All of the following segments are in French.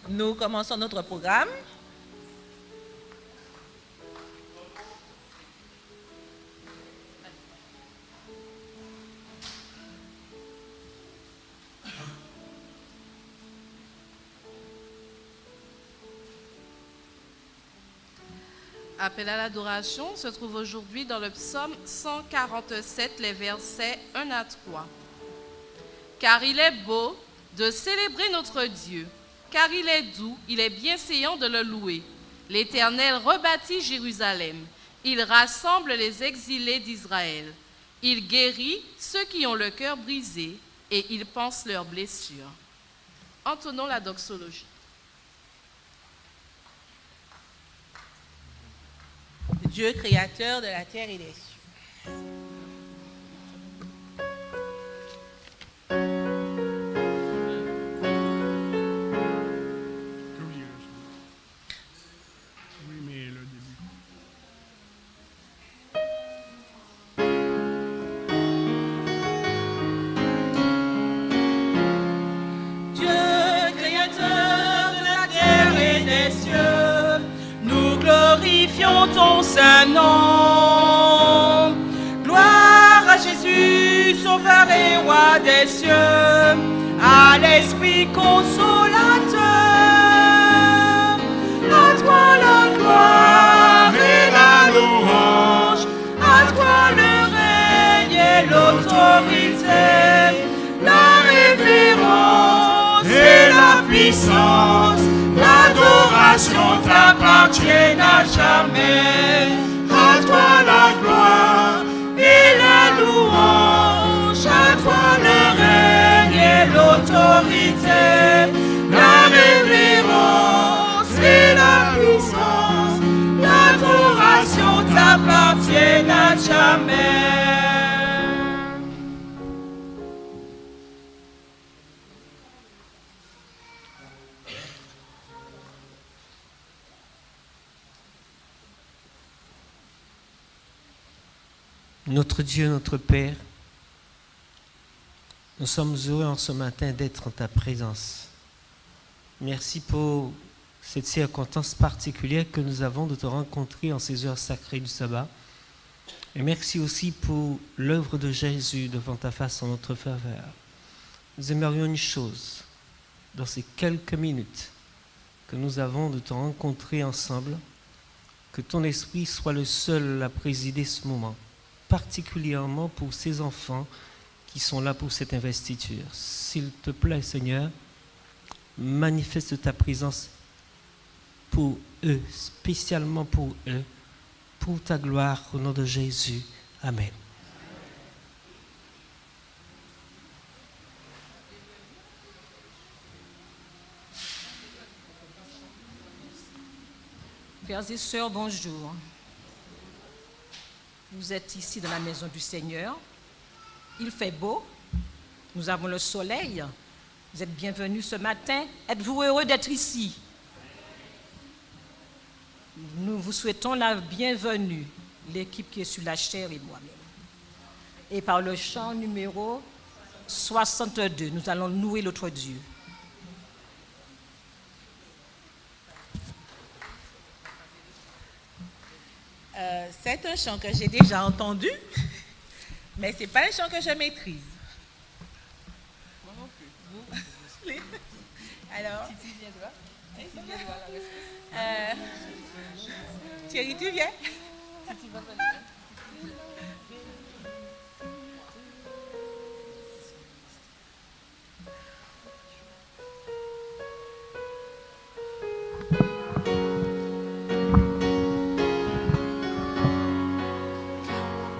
Nous commençons notre programme. Appel à l'adoration se trouve aujourd'hui dans le psaume 147, les versets 1 à 3. Car il est beau de célébrer notre Dieu, car il est doux, il est bienséant de le louer. L'Éternel rebâtit Jérusalem, il rassemble les exilés d'Israël. Il guérit ceux qui ont le cœur brisé et il panse leurs blessures. Entonnons la doxologie. Dieu créateur de la terre et des cieux. Ton saint nom. Gloire à Jésus, sauveur et roi des cieux, à l'Esprit consolateur. À toi la gloire et la louange, à toi le règne et l'autorité, la révérence et la puissance. L'adoration t'appartient à jamais. À toi la gloire et la louange. À toi le règne et l'autorité. La révérence et la puissance. L'adoration t'appartient à jamais. Notre Dieu, notre Père, nous sommes heureux en ce matin d'être en ta présence. Merci pour cette circonstance particulière que nous avons de te rencontrer en ces heures sacrées du sabbat. Et merci aussi pour l'œuvre de Jésus devant ta face en notre faveur. Nous aimerions une chose, dans ces quelques minutes que nous avons de te rencontrer ensemble, que ton esprit soit le seul à présider ce moment, particulièrement pour ces enfants qui sont là pour cette investiture. S'il te plaît, Seigneur, manifeste ta présence pour eux, spécialement pour eux, pour ta gloire, au nom de Jésus. Amen. Frères et sœurs, bonjour. Vous êtes ici dans la maison du Seigneur. Il fait beau. Nous avons le soleil. Vous êtes bienvenus ce matin. Êtes-vous heureux d'être ici? Nous vous souhaitons la bienvenue, l'équipe qui est sur la chaire et moi-même. Et par le chant numéro 62, nous allons louer notre Dieu. C'est un chant que j'ai déjà entendu, mais ce n'est pas un chant que je maîtrise. Moi non plus. Alors, Titi viendra. Thierry, tu viens? Titi va venir.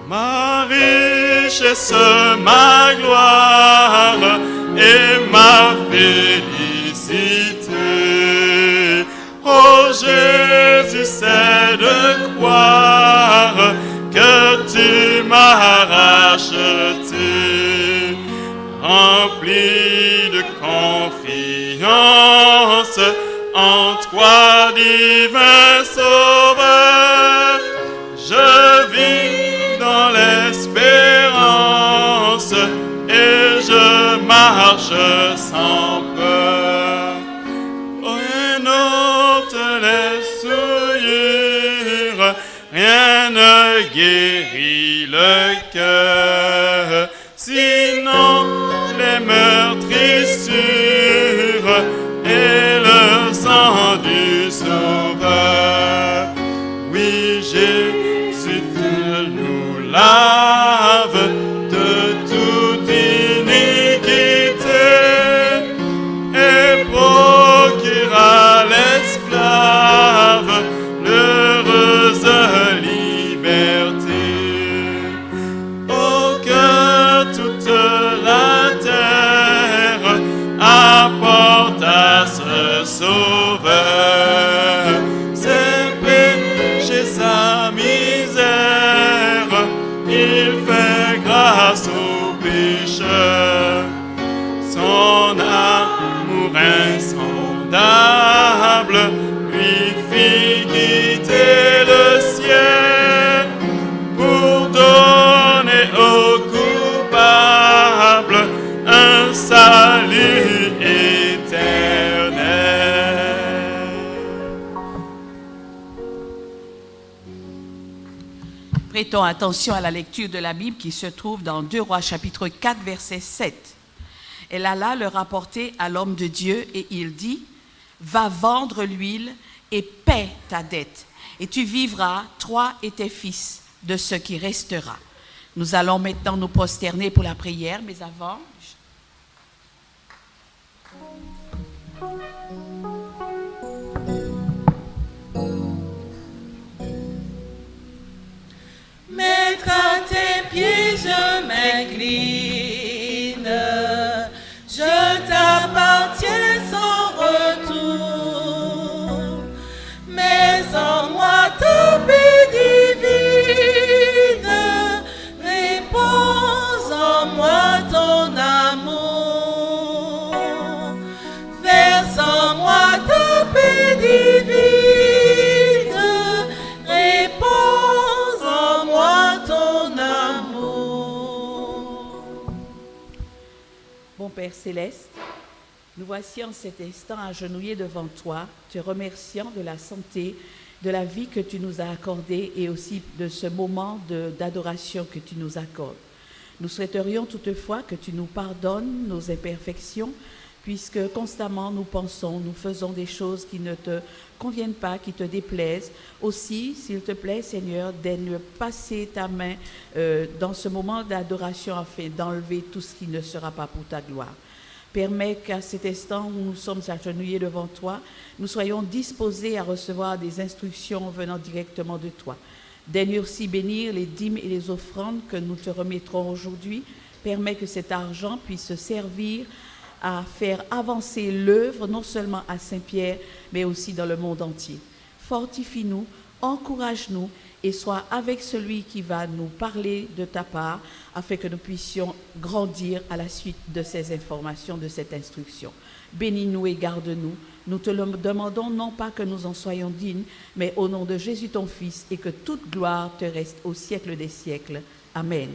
Ma richesse, ma gloire et ma félicité. Oh Jésus, c'est de croire que tu m'as racheté, rempli de confiance en toi, divin Sauveur. Je vis dans l'espérance et je marche sans peur. te guérit le cœur. Sinon, les meurtrissures et le sang du Sauveur. Oui, Jésus te nous lave de toute iniquité et procure à l'esclave l'heureuse liberté. Oh, que toute la terre apporte à ce Sauveur ses péchés, sa misère. Il fait grâce aux pécheurs. Son amour insondable lui fit quitter le ciel pour donner aux coupables un salut éternel. Prêtons attention à la lecture de la Bible qui se trouve dans 2 Rois chapitre 4 verset 7. Elle alla le rapporter à l'homme de Dieu et il dit, « Va vendre l'huile et paie ta dette, et tu vivras, toi et tes fils, de ce qui restera. » Nous allons maintenant nous prosterner pour la prière, mais avant... Maître, à tes pieds je m'incline, je t'appartiens sans retour, mais en moi ta paix divine, repose en moi ton amour, verse en moi ta paix divine, repose en moi ton amour. Bon Père Céleste, nous voici en cet instant agenouillés devant toi, te remerciant de la santé, de la vie que tu nous as accordée et aussi de ce moment d'adoration que tu nous accordes. Nous souhaiterions toutefois que tu nous pardonnes nos imperfections, puisque constamment nous pensons, nous faisons des choses qui ne te conviennent pas, qui te déplaisent. Aussi, s'il te plaît, Seigneur, daigne passer ta main dans ce moment d'adoration afin d'enlever tout ce qui ne sera pas pour ta gloire. Permets qu'à cet instant où nous sommes agenouillés devant toi, nous soyons disposés à recevoir des instructions venant directement de toi. Daigne aussi bénir les dîmes et les offrandes que nous te remettrons aujourd'hui. Permets que cet argent puisse servir à faire avancer l'œuvre, non seulement à Saint-Pierre, mais aussi dans le monde entier. Fortifie-nous, encourage-nous et sois avec celui qui va nous parler de ta part, afin que nous puissions grandir à la suite de ces informations, de cette instruction. Bénis-nous et garde-nous. Nous te le demandons non pas que nous en soyons dignes, mais au nom de Jésus ton Fils, et que toute gloire te reste au siècle des siècles. Amen.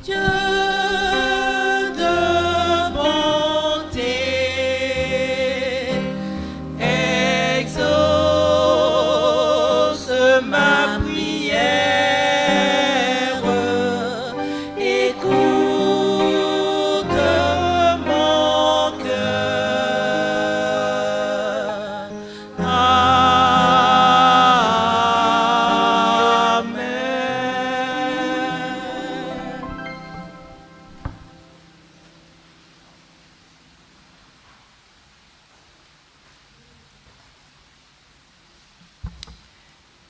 Dieu de bonté, exauce ma prière, écoute mon cœur. Amen.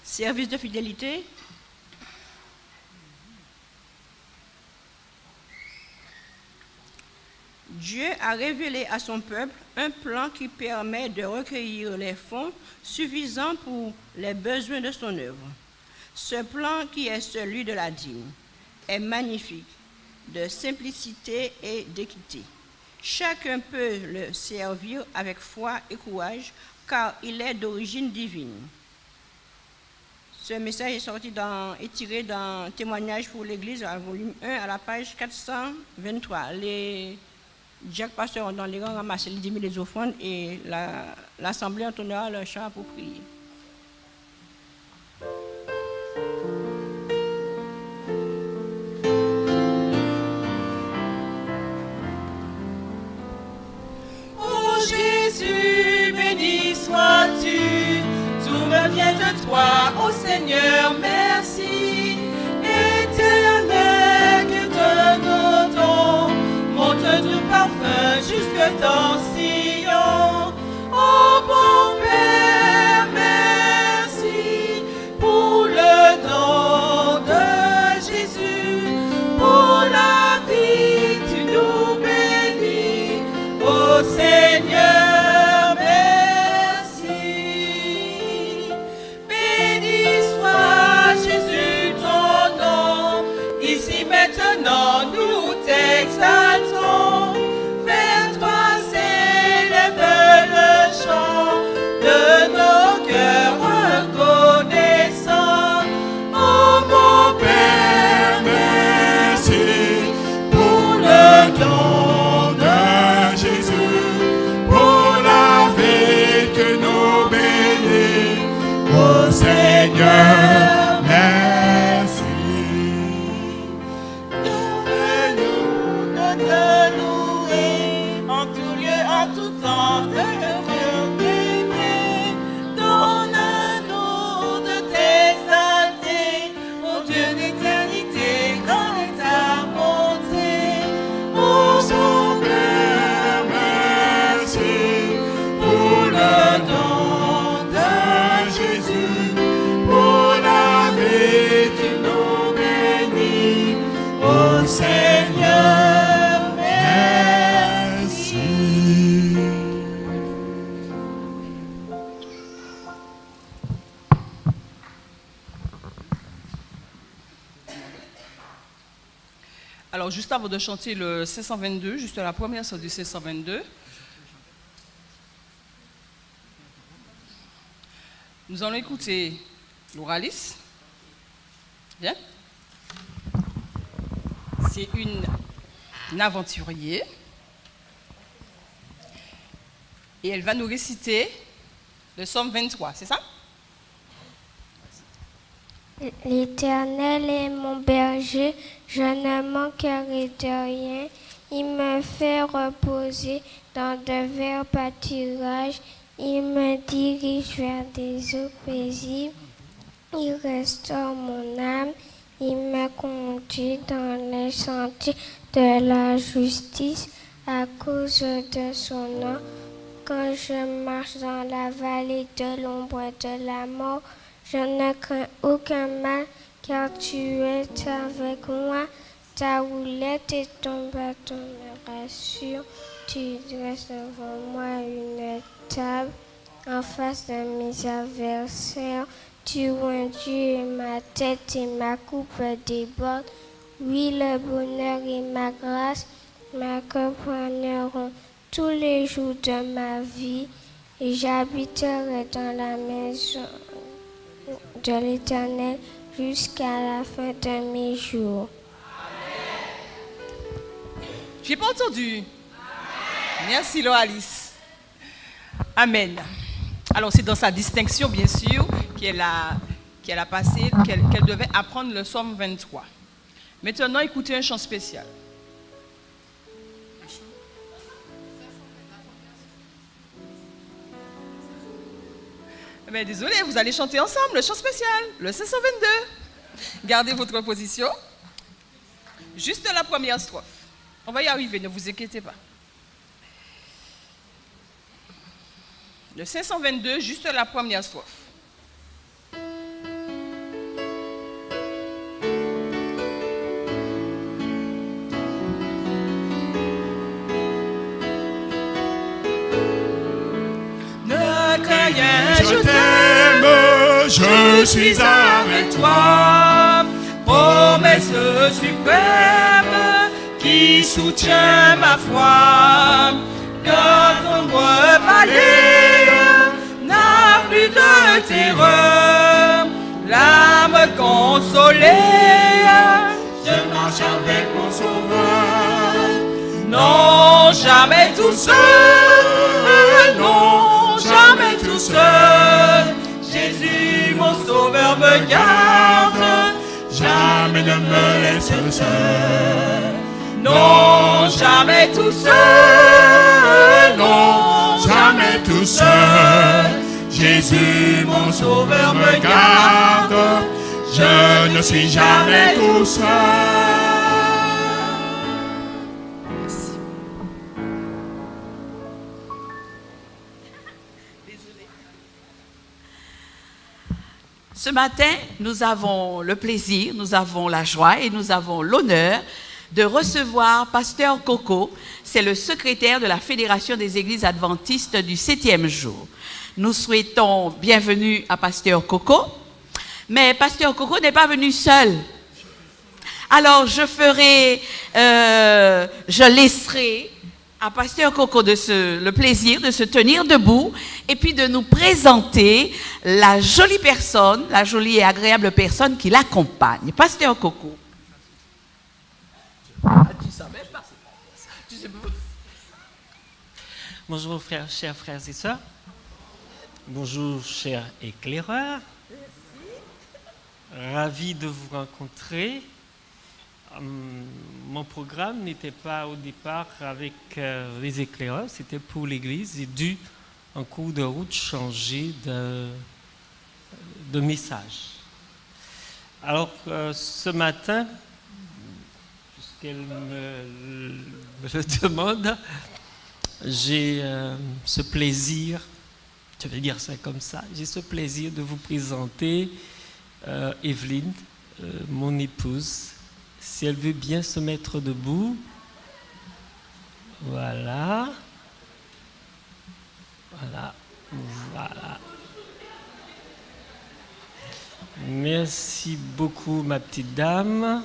Service de fidélité. Dieu a révélé à son peuple un plan qui permet de recueillir les fonds suffisants pour les besoins de son œuvre. Ce plan, qui est celui de la dîme, est magnifique, de simplicité et d'équité. Chacun peut le servir avec foi et courage, car il est d'origine divine. Ce message est tiré d'un témoignage pour l'Église, au volume 1, à la page 423. Les Jack Pasteur dans les rangs ramasser les 10 000 les offrandes et l'assemblée entonnera leur chant pour prier. Oh Jésus, béni sois-tu, tout me vient de toi, ô Seigneur, merci. Éternel, que de nos dons monte de parfum jusque dans Sion. Oh bon Père, merci pour le don de Jésus, pour la vie tu nous bénis, oh Seigneur, merci. Béni soit Jésus ton nom, ici maintenant nous t'exaltons. Vers toi s'élève le chant de nos cœurs reconnaissants. Oh mon Père, Merci pour le don de Jésus, pour la vie que nous bénis. Oh Seigneur, merci. Donne-nous de te louer en tout lieu, en tout temps, de te aimer. Donne-nous de t'exalter, ô Dieu d'éternité, quand est ta bonté. Oh son Père, Merci pour le don de Jésus, pour la vie tu nous bénis. Oh Seigneur, merci. Alors, juste avant de chanter le 522, juste la première sorte du 522, nous allons écouter l'Oralis. Bien. C'est une aventurière. Et elle va nous réciter le psaume 23, c'est ça? L'Éternel est mon berger, je ne manquerai de rien. Il me fait reposer dans de verts pâturages. Il me dirige vers des eaux paisibles. Il restaure mon âme. Il me conduit dans les sentiers de la justice à cause de son nom. Quand je marche dans la vallée de l'ombre de la mort, je ne crains aucun mal, car tu es avec moi. Ta houlette et ton bâton me rassurent. Tu dresses devant moi une table en face de mes adversaires. Tu undis ma tête et ma coupe déborde. Oui, le bonheur et ma grâce m'accompagneront tous les jours de ma vie, et j'habiterai dans la maison de l'Éternel jusqu'à la fin de mes jours. J'ai pas entendu. Amen. Merci Loalis. Amen. Alors c'est dans sa distinction bien sûr qu'elle a passé, qu'elle devait apprendre le psaume 23. Maintenant écoutez un chant spécial. Mais désolé, vous allez chanter ensemble le chant spécial, le 522. Gardez votre position. Juste la première strophe. On va y arriver, ne vous inquiétez pas. Le 522, juste la première strophe. Ne crains rien, Je t'aime, je suis avec toi. promesse suprême qui soutient ma foi. Quand l'ombre vallée n'a plus de terreur, l'âme consolée, je marche avec mon sauveur. Non, jamais jamais tout seul, non, jamais tout seul. Jésus, mon sauveur, me garde, jamais ne me laisse seul. Non, jamais tout seul, non, jamais tout seul. Jésus, mon sauveur, me garde, je ne suis jamais tout seul. Ce matin, nous avons le plaisir, nous avons la joie et nous avons l'honneur de recevoir Pasteur Coco. C'est le secrétaire de la Fédération des Églises adventistes du 7e jour. Nous souhaitons bienvenue à Pasteur Coco, mais Pasteur Coco n'est pas venu seul. Alors je laisserai à Pasteur Coco le plaisir de se tenir debout et puis de nous présenter la jolie personne, la jolie et agréable personne qui l'accompagne. Pasteur Coco. Bonjour chers frères et sœurs. Bonjour chers éclaireurs. Ravi de vous rencontrer. Mon programme n'était pas au départ avec les éclaireurs, c'était pour l'église. J'ai dû, en cours de route, changer de message. Alors, ce matin, puisqu'elle me le demande, j'ai ce plaisir, je vais dire ça comme ça, j'ai ce plaisir de vous présenter Evelyne, mon épouse. Si elle veut bien se mettre debout, voilà, voilà, voilà. Merci beaucoup, ma petite dame.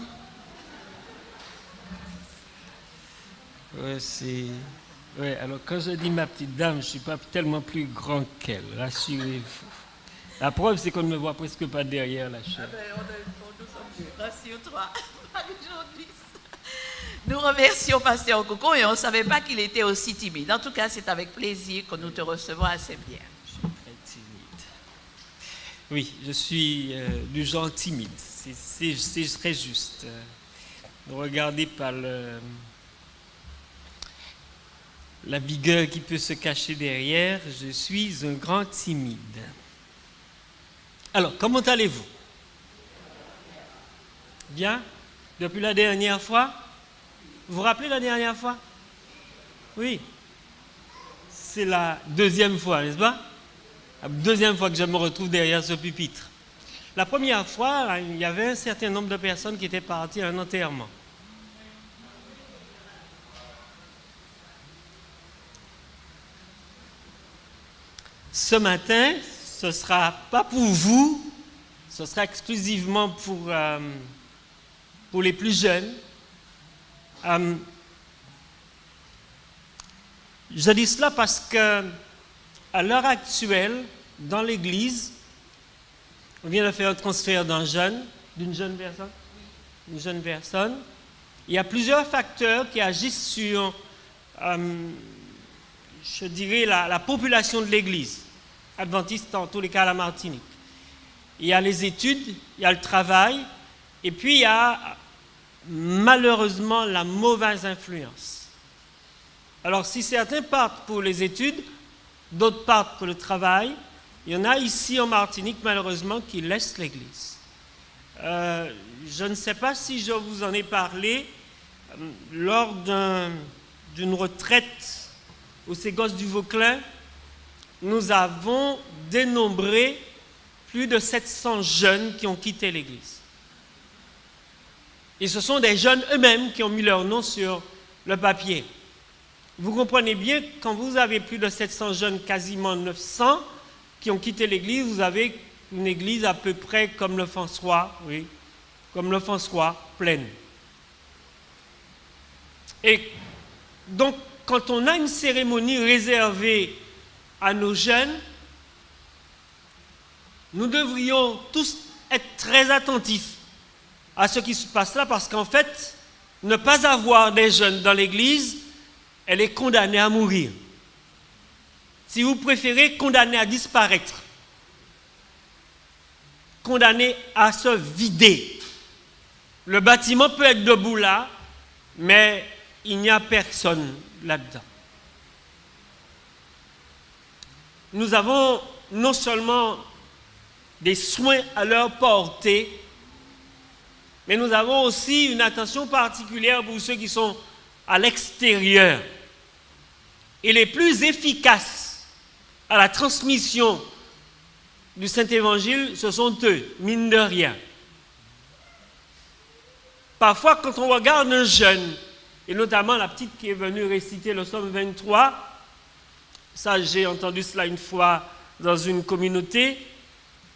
Ouais, alors quand je dis ma petite dame, je ne suis pas tellement plus grand qu'elle, rassurez-vous. La preuve, c'est qu'on ne me voit presque pas derrière la chaise. Rassure-toi. Nous remercions Pasteur Coco et on ne savait pas qu'il était aussi timide. En tout cas, c'est avec plaisir que nous te recevons assez bien. Je suis très timide. Oui, je suis du genre timide. C'est très juste. Regardez par la vigueur qui peut se cacher derrière, je suis un grand timide. Alors, comment allez-vous? Bien? Depuis la dernière fois? Vous vous rappelez la dernière fois? Oui. C'est la deuxième fois, n'est-ce pas? La deuxième fois que je me retrouve derrière ce pupitre. La première fois, il y avait un certain nombre de personnes qui étaient parties à un enterrement. Ce matin, ce ne sera pas pour vous, ce sera exclusivement pour les plus jeunes. Je dis cela parce que à l'heure actuelle, dans l'Église, on vient de faire un transfert d'une jeune personne. Il y a plusieurs facteurs qui agissent sur, je dirais, la population de l'Église adventiste, en tous les cas à la Martinique. Il y a les études, il y a le travail, et puis il y a malheureusement la mauvaise influence. Alors si certains partent pour les études, d'autres partent pour le travail, il y en a ici en Martinique malheureusement qui laissent l'Église. Je ne sais pas si je vous en ai parlé lors d'une retraite au Ségos du Vauclin. Nous avons dénombré plus de 700 jeunes qui ont quitté l'Église. Et ce sont des jeunes eux-mêmes qui ont mis leur nom sur le papier. Vous comprenez bien, quand vous avez plus de 700 jeunes, quasiment 900, qui ont quitté l'Église, vous avez une Église à peu près comme le François, oui, comme le François, pleine. Et donc, quand on a une cérémonie réservée à nos jeunes, nous devrions tous être très attentifs à ce qui se passe là, parce qu'en fait, ne pas avoir des jeunes dans l'Église elle est condamnée à mourir. Si vous préférez, condamnée à disparaître. Condamnée à se vider. Le bâtiment peut être debout là, mais il n'y a personne là-dedans. Nous avons non seulement des soins à leur portée, mais nous avons aussi une attention particulière pour ceux qui sont à l'extérieur. Et les plus efficaces à la transmission du Saint-Évangile, ce sont eux, mine de rien. Parfois, quand on regarde un jeune, et notamment la petite qui est venue réciter le psaume 23, ça j'ai entendu cela une fois dans une communauté,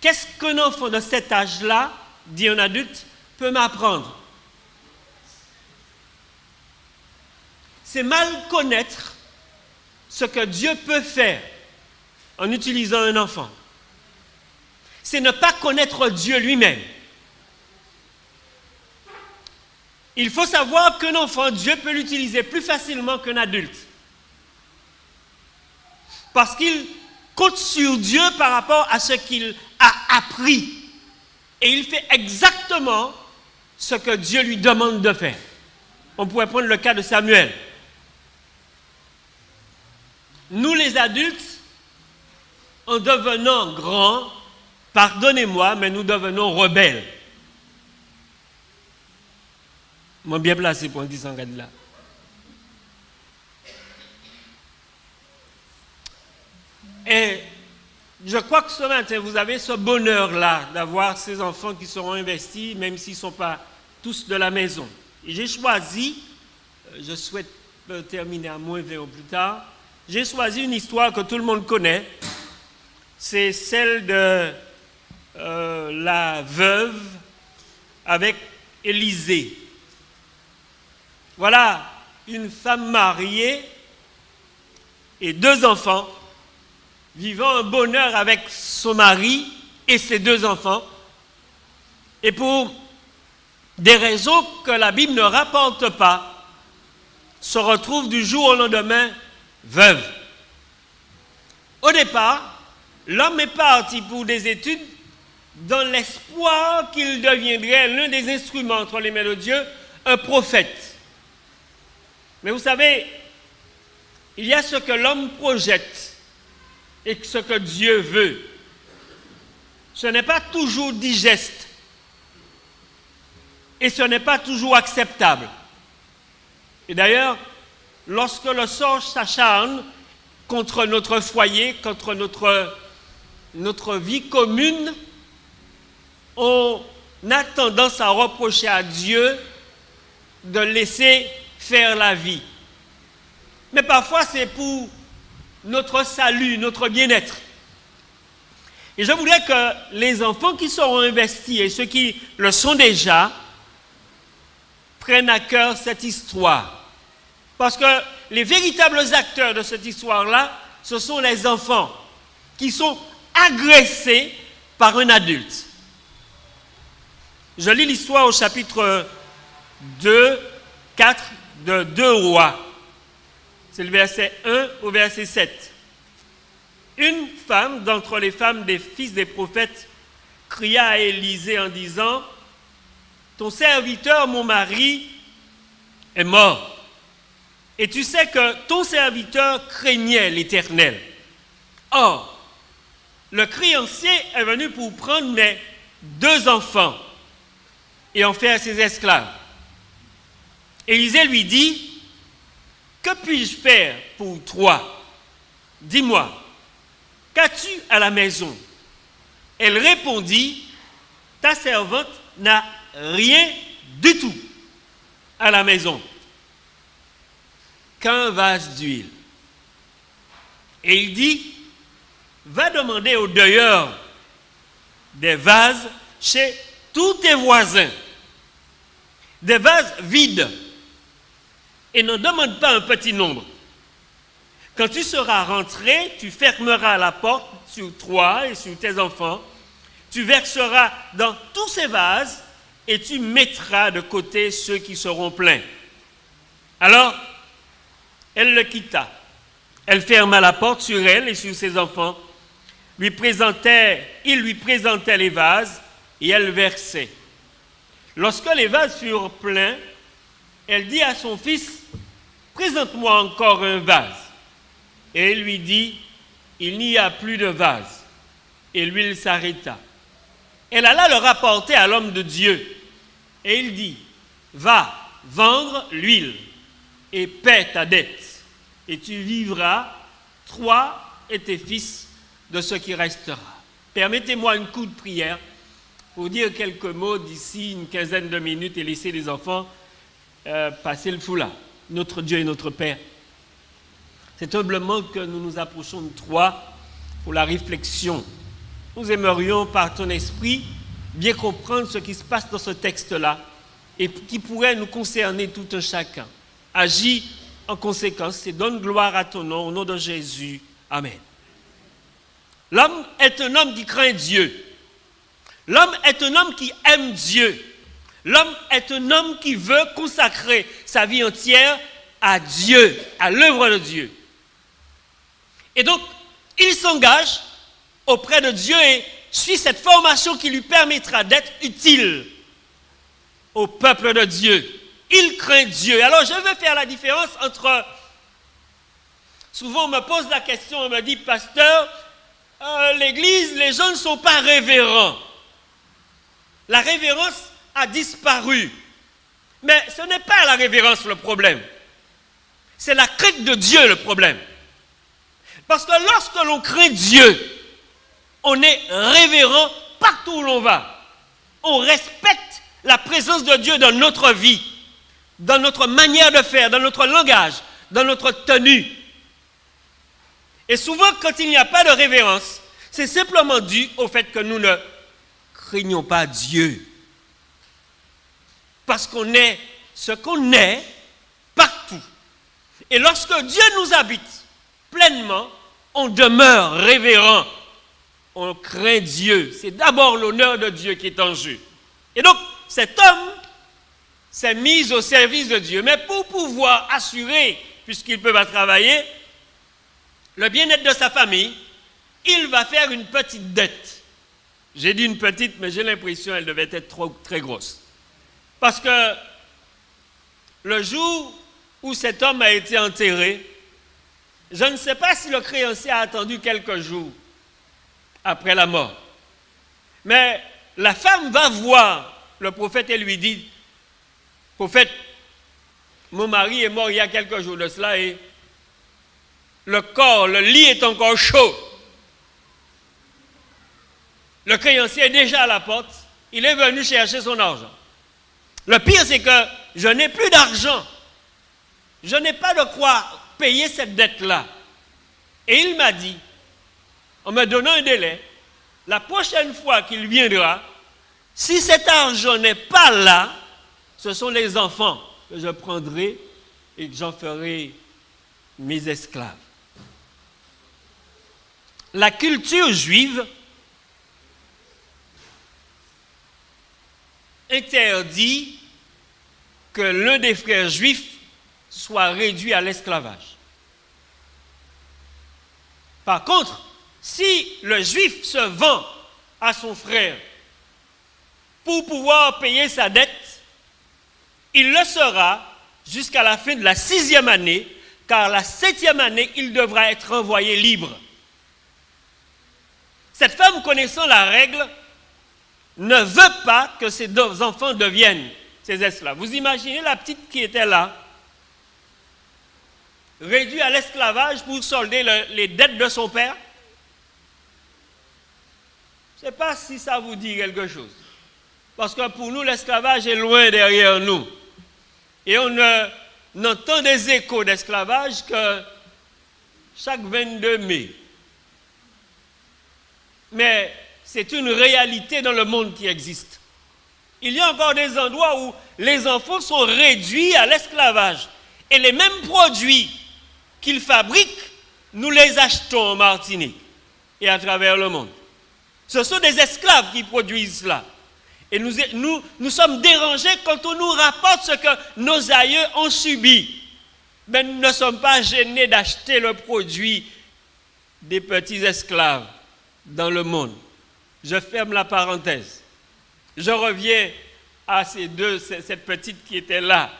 qu'est-ce qu'un enfant de cet âge-là, dit un adulte, peut m'apprendre? C'est mal connaître ce que Dieu peut faire en utilisant un enfant. C'est ne pas connaître Dieu lui-même. Il faut savoir qu'un enfant, Dieu peut l'utiliser plus facilement qu'un adulte. Parce qu'il compte sur Dieu par rapport à ce qu'il a appris. Et il fait exactement ce que Dieu lui demande de faire. On pourrait prendre le cas de Samuel. Nous les adultes, en devenant grands, pardonnez-moi, mais nous devenons rebelles. Moi bien placé pour un 10 ans là. Et je crois que ce matin, vous avez ce bonheur-là d'avoir ces enfants qui seront investis, même s'ils ne sont pas tous de la maison. Et j'ai choisi, je souhaite terminer à moins 20 ans plus tard, j'ai choisi une histoire que tout le monde connaît. C'est celle de la veuve avec Élisée. Voilà une femme mariée et 2 enfants, vivant un bonheur avec son mari et ses 2 enfants, et pour des raisons que la Bible ne rapporte pas, se retrouve du jour au lendemain veuve. Au départ, l'homme est parti pour des études dans l'espoir qu'il deviendrait l'un des instruments entre les mains de Dieu, un prophète. Mais vous savez, il y a ce que l'homme projette et ce que Dieu veut. Ce n'est pas toujours digeste et ce n'est pas toujours acceptable. Et d'ailleurs, lorsque le sort s'acharne contre notre foyer, contre notre vie commune, on a tendance à reprocher à Dieu de laisser faire la vie. Mais parfois, c'est pour notre salut, notre bien-être. Et je voudrais que les enfants qui seront investis et ceux qui le sont déjà prennent à cœur cette histoire. Parce que les véritables acteurs de cette histoire-là, ce sont les enfants qui sont agressés par un adulte. Je lis l'histoire au chapitre 4 de 2 Rois. C'est le verset 1 au verset 7. Une femme d'entre les femmes des fils des prophètes cria à Élisée en disant : « Ton serviteur, mon mari, est mort. Et tu sais que ton serviteur craignait l'Éternel. Or, le créancier est venu pour prendre mes 2 enfants et en faire ses esclaves. » Élisée lui dit : « Que puis-je faire pour toi ? Dis-moi, qu'as-tu à la maison ? » Elle répondit : « Ta servante n'a rien du tout à la maison, qu'un vase d'huile. » Et il dit : « Va demander au deuil des vases chez tous tes voisins, des vases vides, et n'en demande pas un petit nombre. Quand tu seras rentré, tu fermeras la porte sur toi et sur tes enfants, tu verseras dans tous ces vases et tu mettras de côté ceux qui seront pleins. » Alors, Elle le quitta. Elle ferma la porte sur elle et sur ses enfants. Il lui présentait les vases et elle versait. Lorsque les vases furent pleins, elle dit à son fils, « Présente-moi encore un vase. » Et il lui dit, « Il n'y a plus de vase. » Et l'huile s'arrêta. Elle alla le rapporter à l'homme de Dieu. Et il dit, « Va vendre l'huile et paie ta dette. Et tu vivras, toi et tes fils, de ce qui restera. » Permettez-moi un coup de prière pour dire quelques mots d'ici une quinzaine de minutes et laisser les enfants passer le foulard. Notre Dieu et notre Père, c'est humblement que nous nous approchons de toi pour la réflexion. Nous aimerions par ton esprit bien comprendre ce qui se passe dans ce texte-là et qui pourrait nous concerner tout un chacun. Agis en conséquence et donne gloire à ton nom, au nom de Jésus. Amen. L'homme est un homme qui craint Dieu. L'homme est un homme qui aime Dieu. L'homme est un homme qui veut consacrer sa vie entière à Dieu, à l'œuvre de Dieu. Et donc, il s'engage auprès de Dieu et suit cette formation qui lui permettra d'être utile au peuple de Dieu. Il craint Dieu. Alors, je veux faire la différence entre... Souvent, on me pose la question, on me dit, « Pasteur, l'Église, les gens ne sont pas révérents. » La révérence a disparu. Mais ce n'est pas la révérence le problème. C'est la crainte de Dieu le problème. Parce que lorsque l'on craint Dieu, on est révérent partout où l'on va. On respecte la présence de Dieu dans notre vie, dans notre manière de faire, dans notre langage, dans notre tenue. Et souvent, quand il n'y a pas de révérence, c'est simplement dû au fait que nous ne craignons pas Dieu. Parce qu'on est ce qu'on est partout. Et lorsque Dieu nous habite pleinement, on demeure révérent. On craint Dieu. C'est d'abord l'honneur de Dieu qui est en jeu. Et donc, cet homme s'est mis au service de Dieu. Mais pour pouvoir assurer, puisqu'il ne peut pas travailler, le bien-être de sa famille, il va faire une petite dette. J'ai dit une petite, mais j'ai l'impression qu'elle devait être très grosse. Parce que le jour où cet homme a été enterré, je ne sais pas si le créancier a attendu quelques jours après la mort. Mais la femme va voir le prophète et lui dit, « Prophète, mon mari est mort il y a quelques jours de cela et le lit est encore chaud. Le créancier est déjà à la porte, il est venu chercher son argent. Le pire, c'est que je n'ai plus d'argent. Je n'ai pas de quoi payer cette dette-là. » Et il m'a dit, en me donnant un délai, la prochaine fois qu'il viendra, si cet argent n'est pas là, ce sont les enfants que je prendrai et que j'en ferai mes esclaves. La culture juive interdit que l'un des frères juifs soit réduit à l'esclavage. Par contre, si le juif se vend à son frère pour pouvoir payer sa dette, il le sera jusqu'à la fin de la 6e année, car la 7e année, il devra être renvoyé libre. Cette femme, connaissant la règle, ne veut pas que ses deux enfants deviennent ses esclaves. Vous imaginez la petite qui était là, réduite à l'esclavage pour solder les dettes de son père? Je ne sais pas si ça vous dit quelque chose. Parce que pour nous, l'esclavage est loin derrière nous. Et on n'entend des échos d'esclavage que chaque 22 mai. Mais c'est une réalité dans le monde qui existe. Il y a encore des endroits où les enfants sont réduits à l'esclavage. Et les mêmes produits qu'ils fabriquent, nous les achetons en Martinique et à travers le monde. Ce sont des esclaves qui produisent cela. Et nous sommes dérangés quand on nous rapporte ce que nos aïeux ont subi. Mais nous ne sommes pas gênés d'acheter le produit des petits esclaves dans le monde. Je ferme la parenthèse. Je reviens à cette petite qui était là.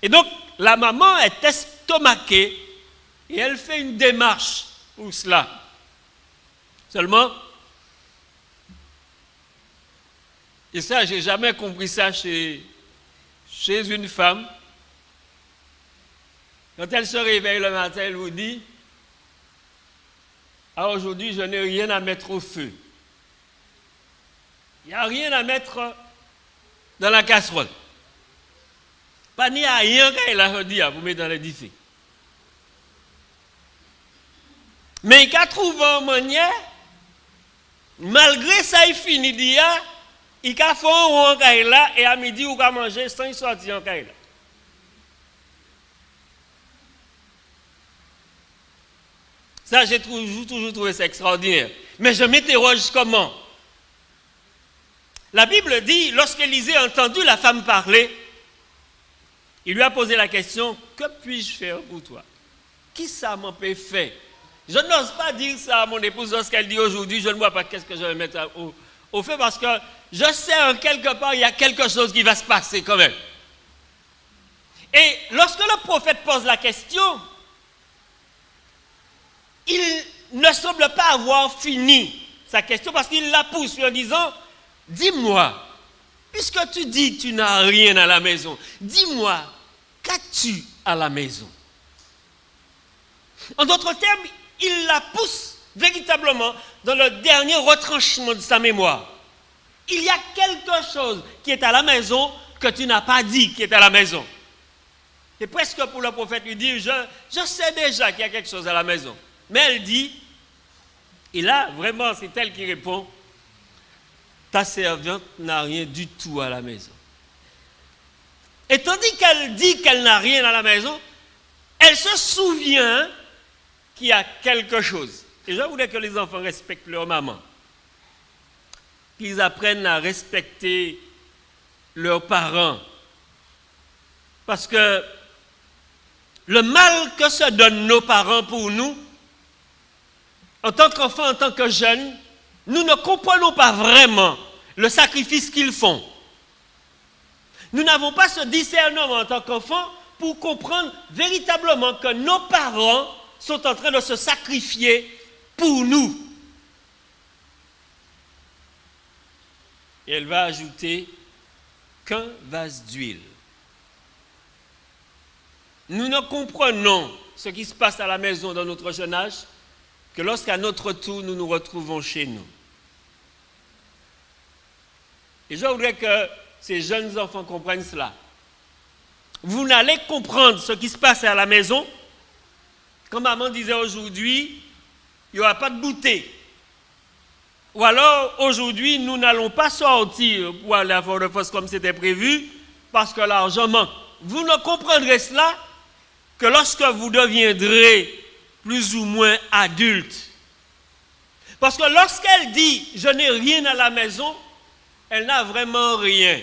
Et donc, la maman est estomaquée et elle fait une démarche pour cela. Seulement, et ça, j'ai jamais compris ça chez une femme. Quand elle se réveille le matin, elle vous dit, ah, aujourd'hui, je n'ai rien à mettre au feu. Il n'y a rien à mettre dans la casserole. Pas ni à rien qu'elle a dit à vous mettre dans l'édifice. Mais il a trouvé une manière, malgré ça, il finit d'y aller, il a fait un rond là et à midi, il a mangé sans y sortir en là. Ça, j'ai toujours trouvé ça extraordinaire. Mais je m'interroge comment. La Bible dit, lorsqu'Élisée a entendu la femme parler, il lui a posé la question, que puis-je faire pour toi? Qui ça m'en peut faire? Je n'ose pas dire ça à mon épouse lorsqu'elle dit aujourd'hui, je ne vois pas qu'est-ce que je vais mettre au feu, parce que je sais en quelque part, il y a quelque chose qui va se passer quand même. Et lorsque le prophète pose la question, il ne semble pas avoir fini sa question parce qu'il la pousse en disant, dis-moi, puisque tu dis que tu n'as rien à la maison, dis-moi, qu'as-tu à la maison? En d'autres termes, il la pousse véritablement dans le dernier retranchement de sa mémoire. Il y a quelque chose qui est à la maison que tu n'as pas dit qui est à la maison. C'est presque pour le prophète lui dire, je sais déjà qu'il y a quelque chose à la maison. Mais elle dit, et là, vraiment, c'est elle qui répond, ta servante n'a rien du tout à la maison. Et tandis qu'elle dit qu'elle n'a rien à la maison, elle se souvient qu'il y a quelque chose. Et je voulais que les enfants respectent leur maman. Qu'ils apprennent à respecter leurs parents. Parce que le mal que se donnent nos parents pour nous, en tant qu'enfants, en tant que jeunes, nous ne comprenons pas vraiment le sacrifice qu'ils font. Nous n'avons pas ce discernement en tant qu'enfants pour comprendre véritablement que nos parents sont en train de se sacrifier pour nous. Et elle va ajouter qu'un vase d'huile. Nous ne comprenons ce qui se passe à la maison dans notre jeune âge que lorsqu'à notre tour, nous nous retrouvons chez nous. Et je voudrais que ces jeunes enfants comprennent cela. Vous n'allez comprendre ce qui se passe à la maison, comme maman disait aujourd'hui, il n'y aura pas de bouteille. Ou alors, aujourd'hui, nous n'allons pas sortir pour aller à Fort-de-France comme c'était prévu, parce que l'argent manque. Vous ne comprendrez cela que lorsque vous deviendrez plus ou moins adulte. Parce que lorsqu'elle dit « je n'ai rien à la maison », elle n'a vraiment rien.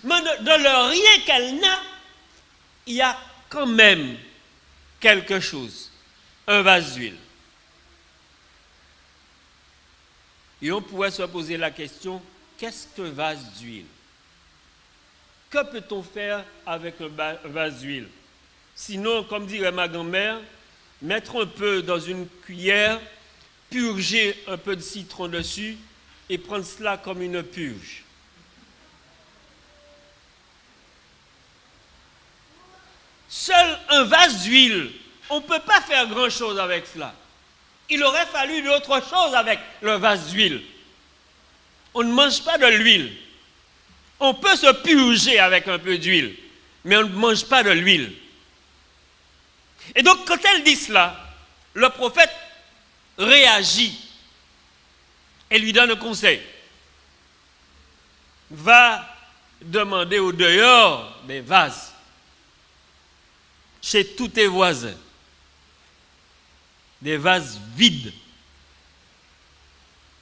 Mais de le rien qu'elle n'a, il y a quand même quelque chose, un vase d'huile. Et on pourrait se poser la question, qu'est-ce qu'un vase d'huile? Que peut-on faire avec un vase d'huile? Sinon, comme dirait ma grand-mère, mettre un peu dans une cuillère, purger un peu de citron dessus et prendre cela comme une purge. Seul un vase d'huile, on ne peut pas faire grand-chose avec cela. Il aurait fallu d'autre chose avec le vase d'huile. On ne mange pas de l'huile. On peut se purger avec un peu d'huile, mais on ne mange pas de l'huile. Et donc, quand elle dit cela, le prophète réagit et lui donne un conseil. Va demander au dehors des vases, chez tous tes voisins, des vases vides,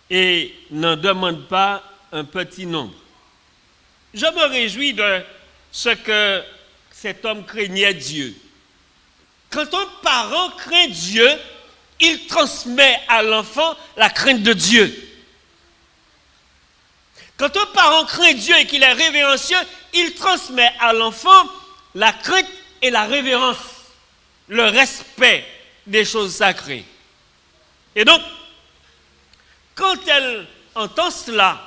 et n'en demande pas un petit nombre. Je me réjouis de ce que cet homme craignait Dieu. Quand un parent craint Dieu, il transmet à l'enfant la crainte de Dieu. Quand un parent craint Dieu et qu'il est révérencieux, il transmet à l'enfant la crainte et la révérence, le respect des choses sacrées. Et donc, quand elle entend cela,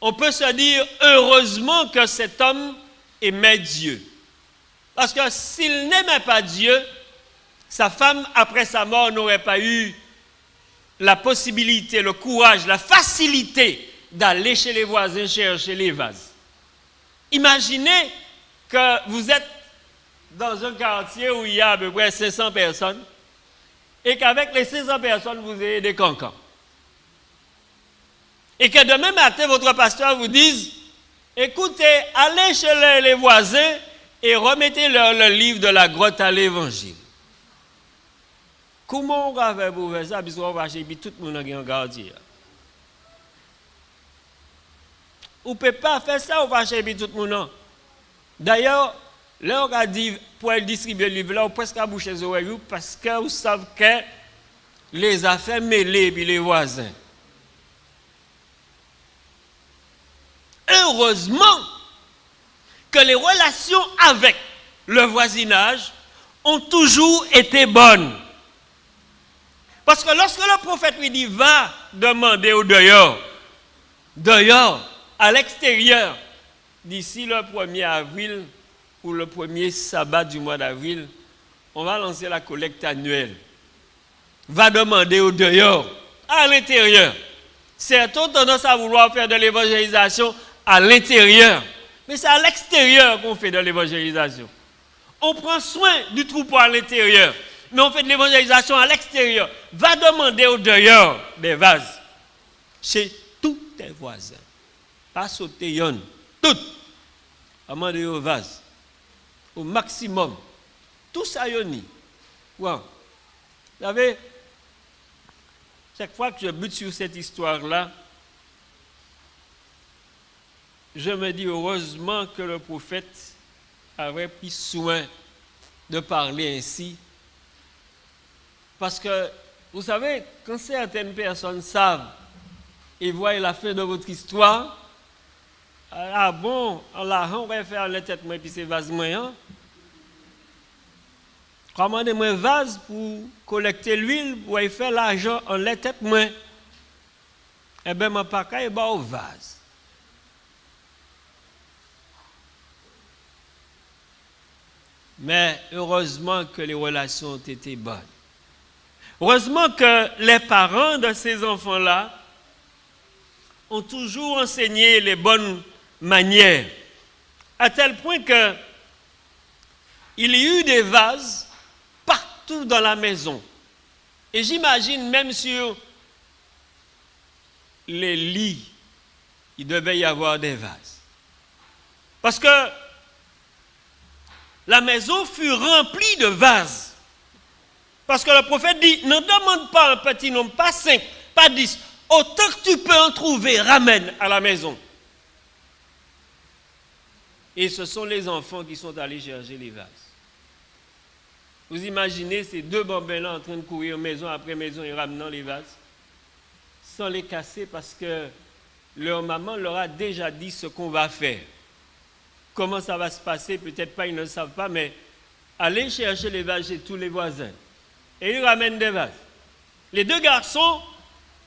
on peut se dire heureusement que cet homme aimait Dieu. Parce que s'il n'aimait pas Dieu, sa femme, après sa mort, n'aurait pas eu la possibilité, le courage, la facilité d'aller chez les voisins chercher les vases. Imaginez que vous êtes dans un quartier où il y a à peu près 500 personnes et qu'avec les 500 personnes, vous ayez des cancans. Et que demain matin, votre pasteur vous dise, écoutez, allez chez les voisins et remettez-leur le livre de la grotte à l'évangile. Comment on va faire pour faire ça? Puisqu'on va chez tout le monde qui est en quartier. Vous ne pouvez pas faire ça, on va chez tout le monde. D'ailleurs, là, on a dit, pour distribuer le livre, là, on presque à boucher les oreilles, parce que vous savez que les affaires mêlées, puis les voisins. Heureusement que les relations avec le voisinage ont toujours été bonnes. Parce que lorsque le prophète lui dit, va demander au dehors, à l'extérieur, d'ici le 1er avril ou le premier sabbat du mois d'avril, on va lancer la collecte annuelle. Va demander au dehors, à l'intérieur. Certains ont tendance à vouloir faire de l'évangélisation à l'intérieur, mais c'est à l'extérieur qu'on fait de l'évangélisation. On prend soin du troupeau à l'intérieur, mais on fait de l'évangélisation à l'extérieur. Va demander au dehors des vases chez tous tes voisins. Pas sauter yon, tout. Demander aux vases. Au maximum. Tout ça yoni. Ouais. Vous savez, chaque fois que je bute sur cette histoire-là, je me dis heureusement que le prophète avait pris soin de parler ainsi. Parce que, vous savez, quand certaines personnes savent et voient la fin de votre histoire, ah bon, on va faire la tête moi et puis c'est vase moi. Commandez-moi un vase pour collecter l'huile pour faire l'argent en la tête moi. Eh bien, je ne pas qu'à au vase. Mais heureusement que les relations ont été bonnes. Heureusement que les parents de ces enfants-là ont toujours enseigné les bonnes manières, à tel point que il y a eu des vases partout dans la maison. Et j'imagine même sur les lits, il devait y avoir des vases. Parce que la maison fut remplie de vases. Parce que le prophète dit, ne demande pas un petit nombre, pas 5, pas 10. Autant que tu peux en trouver, ramène à la maison. Et ce sont les enfants qui sont allés chercher les vases. Vous imaginez ces deux bambins-là en train de courir maison après maison et ramenant les vases, sans les casser parce que leur maman leur a déjà dit ce qu'on va faire. Comment ça va se passer, peut-être pas, ils ne le savent pas, mais allez chercher les vases chez tous les voisins. Et ils ramènent des vases. Les deux garçons,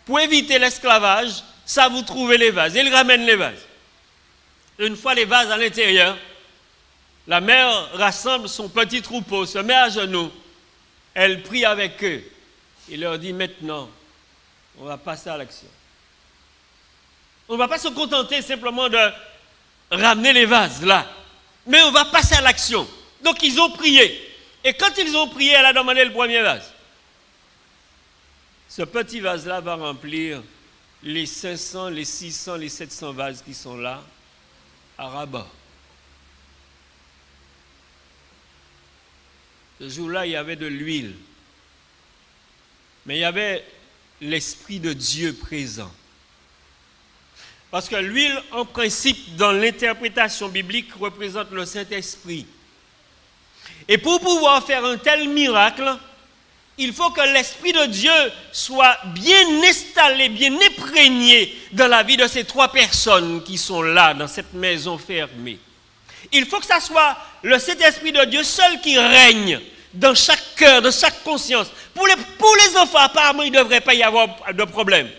pour éviter l'esclavage, savent où trouver les vases. Ils ramènent les vases. Une fois les vases à l'intérieur, la mère rassemble son petit troupeau, se met à genoux, elle prie avec eux. Il leur dit maintenant, on va passer à l'action. On ne va pas se contenter simplement de ramener les vases là, mais on va passer à l'action. Donc ils ont prié. Et quand ils ont prié, elle a demandé le premier vase. Ce petit vase-là va remplir les 500, les 600, les 700 vases qui sont là, à Rabat. Ce jour-là, il y avait de l'huile. Mais il y avait l'Esprit de Dieu présent. Parce que l'huile, en principe, dans l'interprétation biblique, représente le Saint-Esprit. Et pour pouvoir faire un tel miracle, il faut que l'Esprit de Dieu soit bien installé, bien imprégné dans la vie de ces 3 personnes qui sont là, dans cette maison fermée. Il faut que ça soit le Saint-Esprit de Dieu seul qui règne dans chaque cœur, dans chaque conscience. Pour les enfants, apparemment, il ne devrait pas y avoir de problème.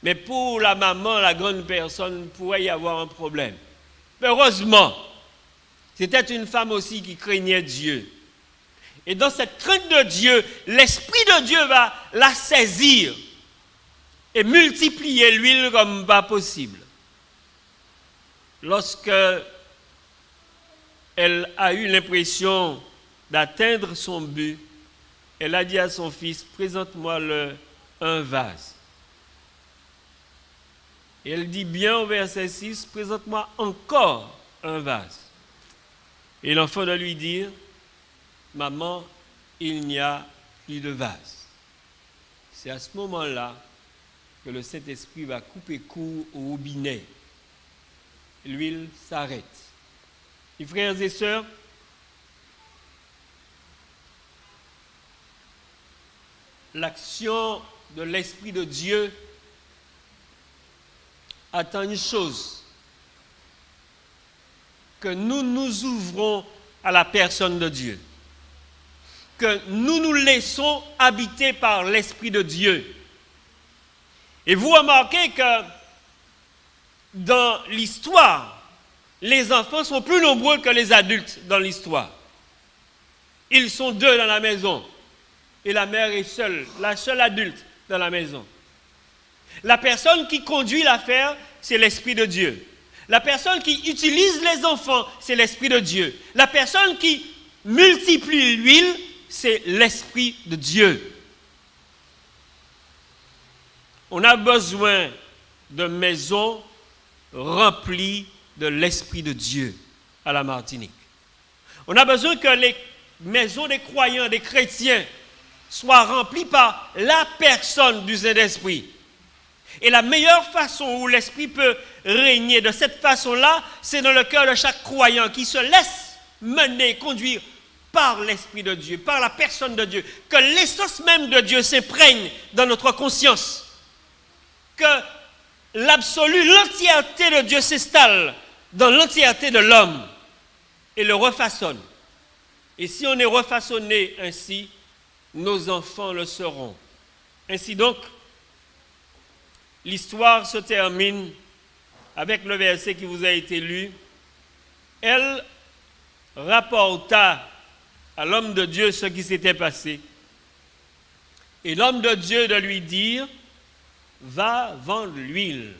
Mais pour la maman, la grande personne, il pourrait y avoir un problème. Mais heureusement, c'était une femme aussi qui craignait Dieu. Et dans cette crainte de Dieu, l'Esprit de Dieu va la saisir et multiplier l'huile comme pas possible. Lorsque elle a eu l'impression d'atteindre son but, elle a dit à son fils, présente-moi un vase. Et elle dit bien au verset 6, présente-moi encore un vase. Et l'enfant doit lui dire, maman, il n'y a plus de vase. C'est à ce moment-là que le Saint-Esprit va couper court au robinet. L'huile s'arrête. Et frères et sœurs, l'action de l'Esprit de Dieu attend une chose, que nous nous ouvrons à la personne de Dieu, que nous nous laissons habiter par l'Esprit de Dieu. Et vous remarquez que dans l'histoire, les enfants sont plus nombreux que les adultes dans l'histoire. Ils sont 2 dans la maison et la mère est seule, la seule adulte dans la maison. La personne qui conduit l'affaire, c'est l'Esprit de Dieu. La personne qui utilise les enfants, c'est l'Esprit de Dieu. La personne qui multiplie l'huile, c'est l'Esprit de Dieu. On a besoin de maisons remplies de l'Esprit de Dieu à la Martinique. On a besoin que les maisons des croyants, des chrétiens, soient remplies par la personne du Saint-Esprit. Et la meilleure façon où l'Esprit peut régner de cette façon-là, c'est dans le cœur de chaque croyant qui se laisse mener, conduire par l'Esprit de Dieu, par la personne de Dieu. Que l'essence même de Dieu s'imprègne dans notre conscience. Que l'absolu, l'entièreté de Dieu s'installe dans l'entièreté de l'homme et le refaçonne. Et si on est refaçonné ainsi, nos enfants le seront. Ainsi donc, l'histoire se termine avec le verset qui vous a été lu. Elle rapporta à l'homme de Dieu ce qui s'était passé. Et l'homme de Dieu de lui dire, va vendre l'huile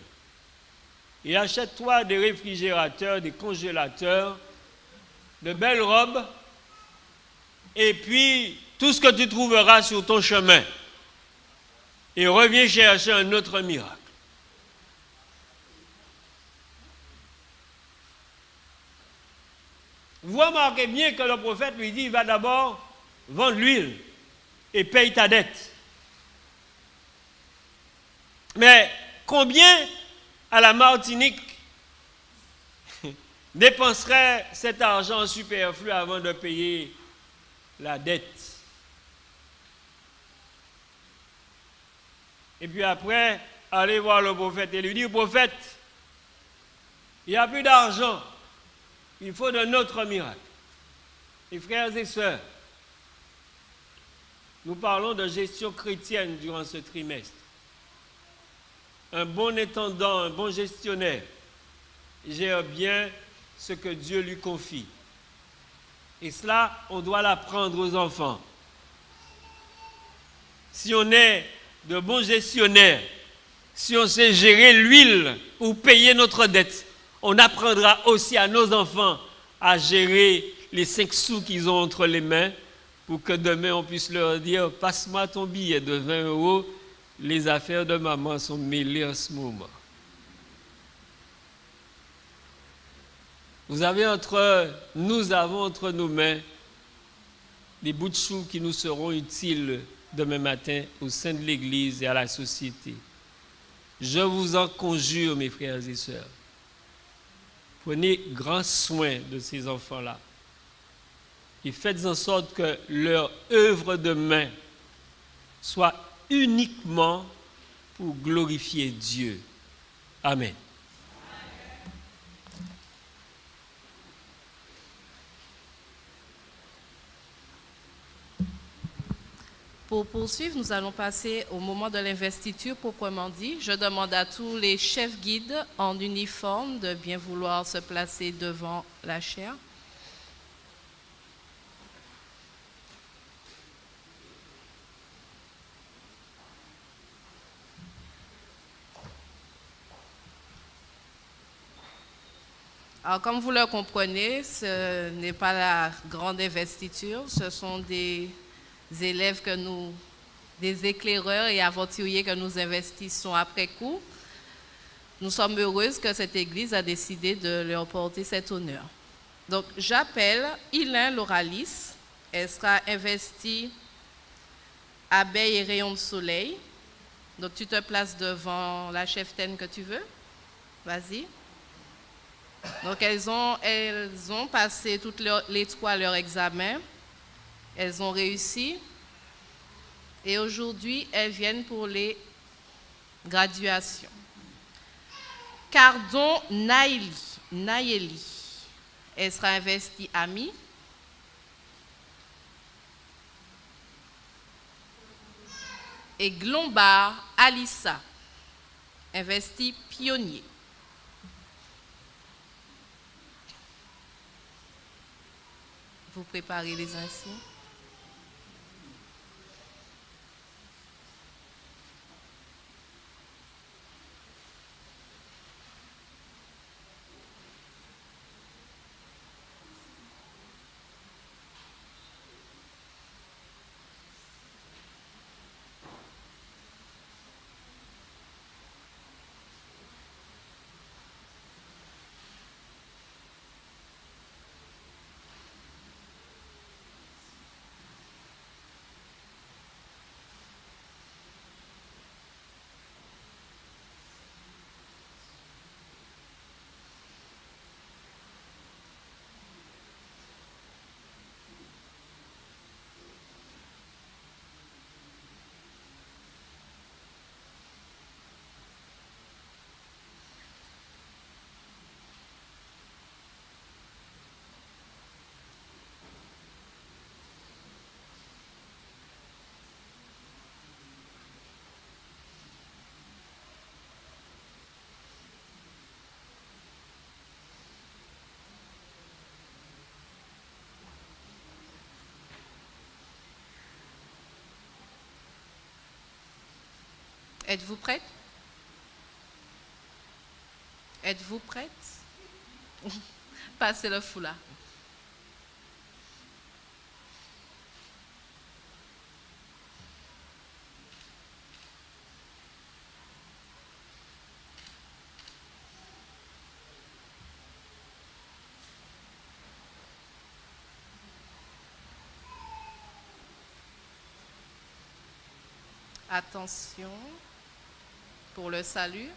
et achète-toi des réfrigérateurs, des congélateurs, de belles robes, et puis tout ce que tu trouveras sur ton chemin. Et reviens chercher un autre miracle. Vous remarquez bien que le prophète lui dit, va d'abord vendre l'huile et paye ta dette. Mais combien à la Martinique dépenserait cet argent superflu avant de payer la dette? Et puis après, aller voir le prophète et lui dire, prophète, il n'y a plus d'argent, il faut d'un autre miracle. Et frères et sœurs, nous parlons de gestion chrétienne durant ce trimestre. Un bon intendant, un bon gestionnaire gère bien ce que Dieu lui confie. Et cela, on doit l'apprendre aux enfants. Si on est de bons gestionnaires, si on sait gérer l'huile ou payer notre dette, on apprendra aussi à nos enfants à gérer les 5 sous qu'ils ont entre les mains pour que demain on puisse leur dire « Passe-moi ton billet de 20 €, les affaires de maman sont mêlées en ce moment. » Nous avons entre nos mains des bouts de choux qui nous seront utiles demain matin au sein de l'Église et à la société. Je vous en conjure, mes frères et sœurs, prenez grand soin de ces enfants-là. et faites en sorte que leur œuvre de main soit uniquement pour glorifier Dieu. Amen. Pour poursuivre, nous allons passer au moment de l'investiture proprement dit. Je demande à tous les chefs guides en uniforme de bien vouloir se placer devant la chaire. Alors, comme vous le comprenez, ce n'est pas la grande investiture, ce sont des élèves des éclaireurs et aventuriers que nous investissons après coup. Nous sommes heureuses que cette Église a décidé de leur porter cet honneur. Donc, j'appelle Hélène Loralis. Elle sera investie abeille et rayon de soleil. Donc, tu te places devant la cheftaine que tu veux. Vas-y. Donc, elles ont passé toutes les trois leur examen. Elles ont réussi. Et aujourd'hui, elles viennent pour les graduations. Cardon Nayeli. Elle sera investie amie. Et Glombard Alissa, investie pionnier. Vous préparez les insignes. Êtes-vous prête? Êtes-vous prête? Passez le foulard. Attention pour le salut.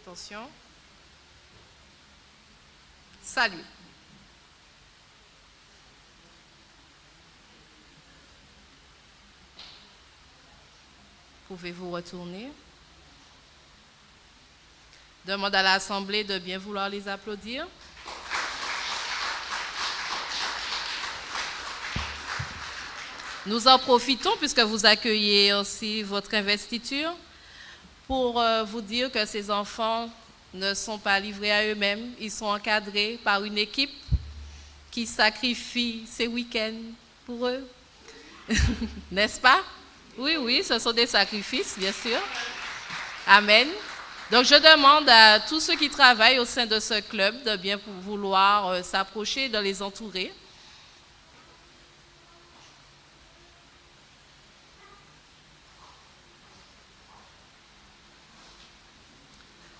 Attention. Salut. Pouvez-vous retourner? Demande à l'Assemblée de bien vouloir les applaudir. Nous en profitons, puisque vous accueillez aussi votre investiture, pour vous dire que ces enfants ne sont pas livrés à eux-mêmes. Ils sont encadrés par une équipe qui sacrifie ses week-ends, pour eux. N'est-ce pas? Oui, oui, ce sont des sacrifices, bien sûr. Amen. Donc, je demande à tous ceux qui travaillent au sein de ce club de bien vouloir s'approcher, de les entourer.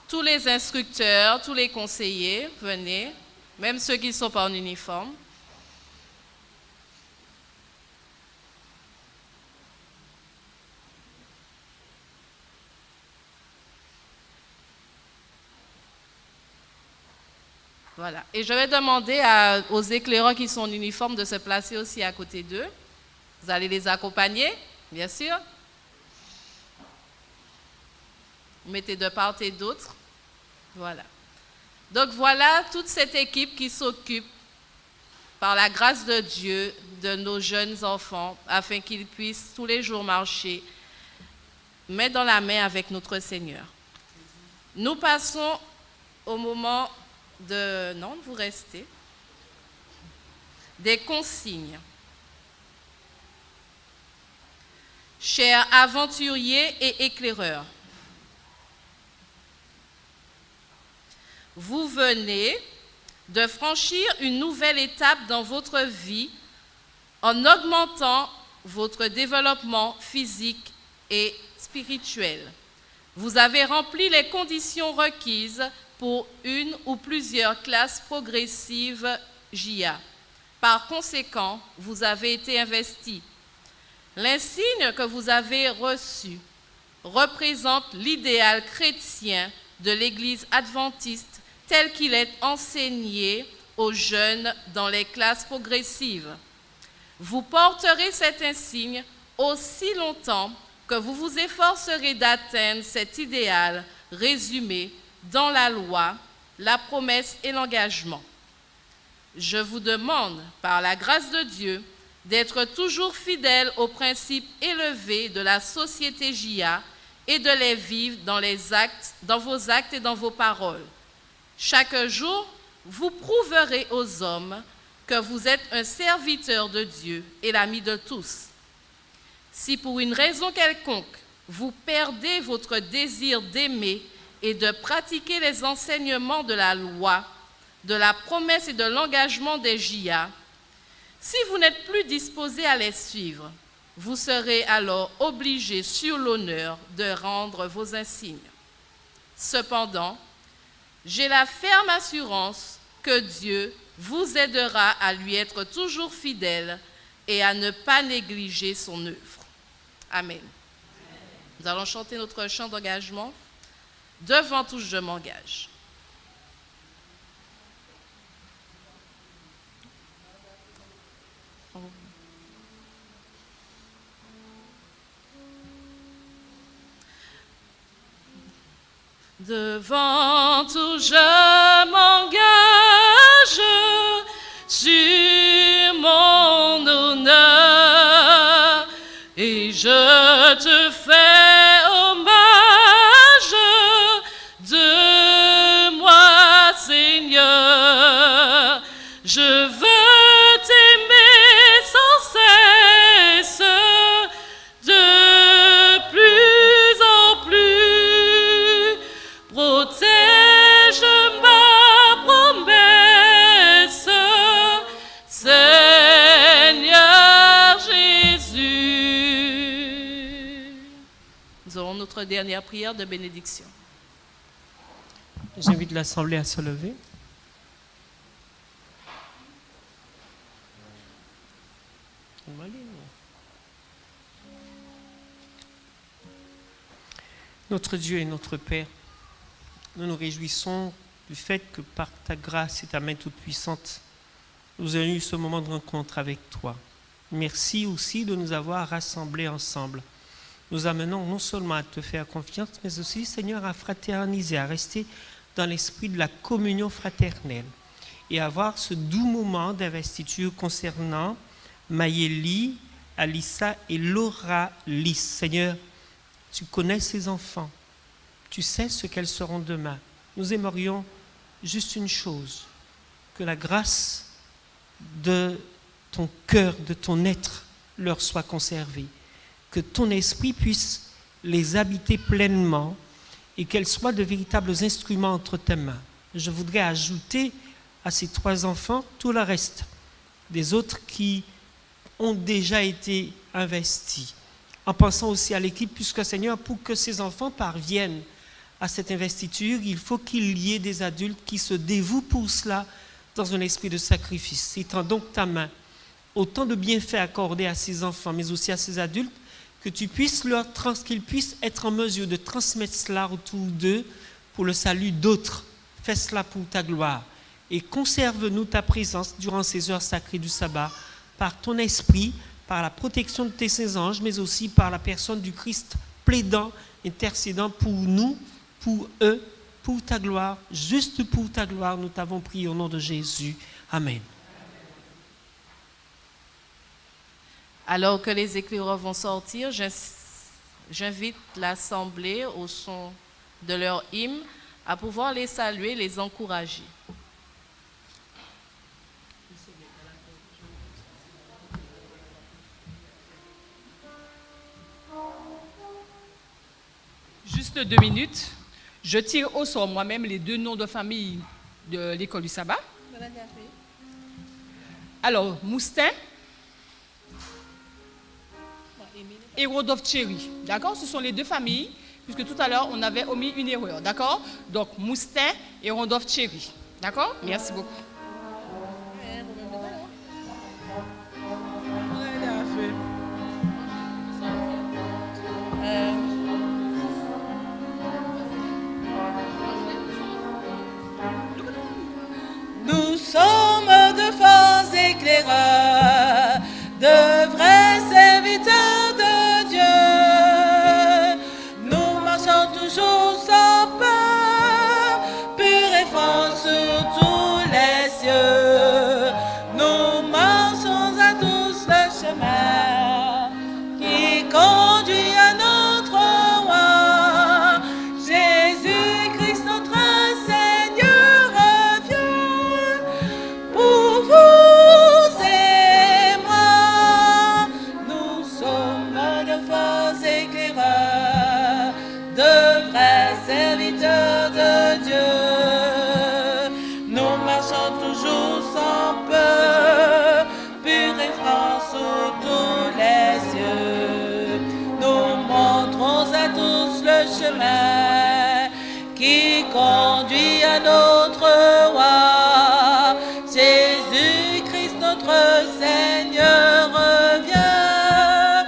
Tous les instructeurs, tous les conseillers, venez, même ceux qui ne sont pas en uniforme. Voilà. Et je vais demander aux éclairants qui sont en uniforme de se placer aussi à côté d'eux. Vous allez les accompagner, bien sûr. Mettez de part et d'autre. Voilà. Donc voilà toute cette équipe qui s'occupe, par la grâce de Dieu, de nos jeunes enfants, afin qu'ils puissent tous les jours marcher main dans la main avec notre Seigneur. Nous passons au moment de... Non, vous restez. Des consignes. Chers aventuriers et éclaireurs, vous venez de franchir une nouvelle étape dans votre vie en augmentant votre développement physique et spirituel. Vous avez rempli les conditions requises pour une ou plusieurs classes progressives JA. Par conséquent, vous avez été investi. L'insigne que vous avez reçu représente l'idéal chrétien de l'Église adventiste tel qu'il est enseigné aux jeunes dans les classes progressives. Vous porterez cet insigne aussi longtemps que vous vous efforcerez d'atteindre cet idéal résumé dans la loi, la promesse et l'engagement. Je vous demande, par la grâce de Dieu, d'être toujours fidèle aux principes élevés de la société JA et de les vivre dans vos actes et dans vos paroles. Chaque jour, vous prouverez aux hommes que vous êtes un serviteur de Dieu et l'ami de tous. Si pour une raison quelconque, vous perdez votre désir d'aimer et de pratiquer les enseignements de la loi, de la promesse et de l'engagement des JA, si vous n'êtes plus disposé à les suivre, vous serez alors obligé sur l'honneur de rendre vos insignes. Cependant, j'ai la ferme assurance que Dieu vous aidera à lui être toujours fidèle et à ne pas négliger son œuvre. Amen. Nous allons chanter notre chant d'engagement. Devant tous, je m'engage. Devant tout, je m'engage sur mon honneur et je te fais hommage de moi, Seigneur. Je veux t'aimer sans cesse, de plus en plus. Protège ma promesse, Seigneur Jésus. Nous aurons notre dernière prière de bénédiction. J'invite l'Assemblée à se lever. Notre Dieu et notre Père, nous nous réjouissons du fait que par ta grâce et ta main toute puissante, nous avons eu ce moment de rencontre avec toi. Merci aussi de nous avoir rassemblés ensemble. Nous amenons non seulement à te faire confiance, mais aussi, Seigneur, à fraterniser, à rester dans l'esprit de la communion fraternelle et avoir ce doux moment d'investiture concernant Maëlie, Alissa et Laura Lys. Seigneur, tu connais ces enfants, tu sais ce qu'elles seront demain. Nous aimerions juste une chose, que la grâce de ton cœur, de ton être leur soit conservé. Que ton esprit puisse les habiter pleinement et qu'elles soient de véritables instruments entre tes mains. Je voudrais ajouter à ces 3 enfants tout le reste des autres qui ont déjà été investis. En pensant aussi à l'équipe, puisque Seigneur, pour que ces enfants parviennent à cette investiture, il faut qu'il y ait des adultes qui se dévouent pour cela dans un esprit de sacrifice. Étends donc ta main, autant de bienfaits accordés à ces enfants, mais aussi à ces adultes, que tu puisses qu'ils puissent être en mesure de transmettre cela autour d'eux pour le salut d'autres. Fais cela pour ta gloire. Et conserve-nous ta présence durant ces heures sacrées du sabbat, par ton esprit, par la protection de tes saints anges, mais aussi par la personne du Christ plaidant, intercédant pour nous, pour eux, pour ta gloire, juste pour ta gloire. Nous t'avons prié au nom de Jésus. Amen. Alors que les éclaireurs vont sortir, j'invite l'Assemblée au son de leur hymne à pouvoir les saluer, les encourager. Juste 2 minutes. Je tire au sort moi-même les 2 noms de famille de l'école du sabbat. Alors, Moustin et Rodolphe Thierry. D'accord? Ce sont les 2 familles, puisque tout à l'heure, on avait omis une erreur. D'accord? Donc, Moustin et Rodolphe Thierry. D'accord? Merci beaucoup. Nous sommes de forts éclaireurs, de vrais serviteurs de Dieu. Nous marchons toujours sans peur, pur et franc sur tous les cieux. Nous marchons à tous le chemin qui conduit à notre roi. Jésus-Christ notre Seigneur revient pour vous et moi. Nous sommes de forts éclaireurs, de vrais serviteurs de Dieu. Nous marchons toujours sans peur, pur et franc sur tous les cieux. Nous montrons à tous le chemin qui conduit à notre roi. Jésus-Christ notre Seigneur revient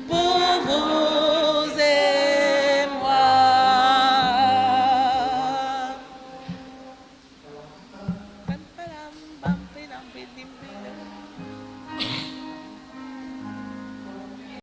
pour vous et moi.